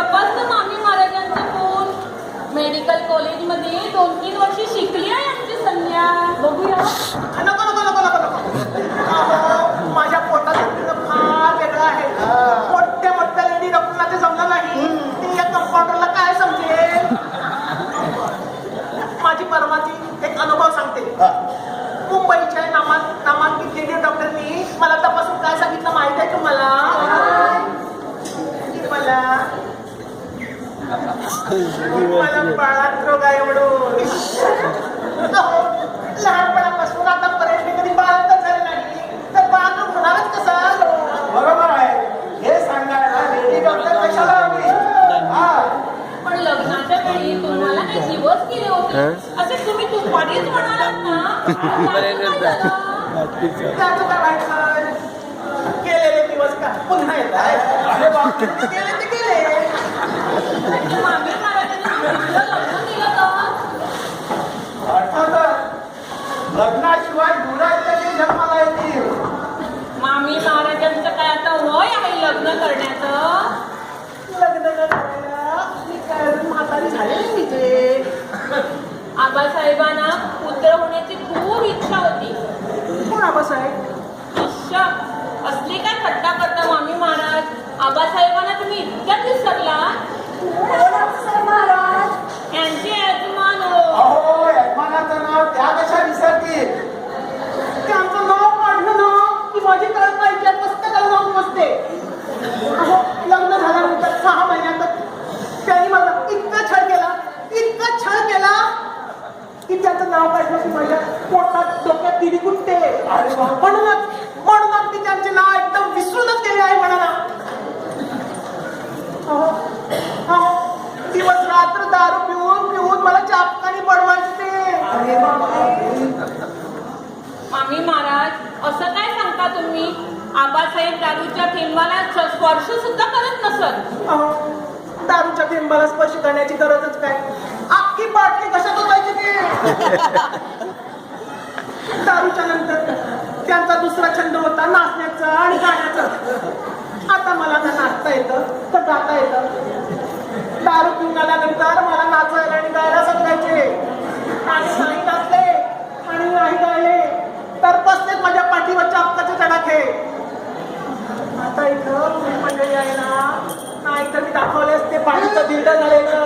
तपासलं मामी महाराजांचं फोन. मेडिकल कॉलेजमध्ये 2-3 वर्ष शिकली आहे आमची संध्या. बघूया. नको नको नको नको नको. अहो, माझ्या पोटात फार वेगळं आहे. मोठ्या मोठ्या लेडी डॉक्टरला ते जमलं नाही. ते या कंपाऊंडरला काय समजेल. माझी परवाची एक अनुभव सांगते. मुंबईच्या नामांकित लेडी डॉक्टरनी मला तपासून काय सांगितलं माहित आहे तुम्हाला. मला बाळात रोग आहे म्हणून. लहानपणापासून आतापर्यंत कधी बाळातच झालं नाही तर बाळात रोग होणारच कसा. बरोबर आहे. हे सांगायला लेडी डॉक्टर कशाला हवी. पण लग्नाच्या वेळी तुम्हाला काही दिवस केले होते असे तुम्ही दुपारीच म्हणालात ना. त्याचं काय व्हायचं. केलेले दिवस का पुन्हा येतात. अरे बाप रे. केले ते केले. मामी महाराजांनी लग्न केलं का. अर्थातच लग्नाशिवाय मुलाचे जन्माला येतील. मामी महाराजांचं काय आता वय आहे लग्न करण्याचं. लग्न करायला मी काय अजून म्हातारी झालेली तिथे. आबासाहेबांना पुत्र होण्याची खूप इच्छा होती. कोण आबासाहेब. इच्छा असली काय थट्टा करता मामी महाराज. आबासाहेबांना तुम्ही इतक्यात विसरला. यांचे यजमान हो. अहो यजमानाचं नाव त्या कशा विसरतील. त्यांचं नाव काढलं ना की माझी कल्पना पुस्तकाला जाऊन बसते. अहो, लग्न झाल्यानंतर 6 महिन्यातच त्यांनी मला इतका छळ केला की त्याचं नाव काढलं की माझ्या पोटात डोक्यात दिली गुंटे. म्हणूनच मी त्यांचे नाव एकदम विसरूनच गेले आहे म्हणा. दिवस रात्र दारू पिऊन मला चापकानी पडवायचे ते. मामी महाराज असं काय सांगता तुम्ही. आबासाहेब दारूच्या थेंबाला स्पर्श सुद्धा करत नसत. दारूच्या थेंबाला स्पर्श करण्याची गरजच काय. अख्खी बाटली कशात होतायची ते. दारूच्या नंतर त्यांचा दुसरा छंद होता नाचण्याचा आणि गाण्याचा. आता मला ना नाचता येतं तर गाता येतं. दारू पिऊन आल्यानंतर मला नाचायला आणि गायला सांगायचे. आणि नाही नाचले आणि नाही गायले तर बसलेच माझ्या पाठीवर चापकाचे चढाखे. आता इथं मंडळी आहे ना. नाही तर मी दाखवले असते पाणीचं दिंड झालेलं.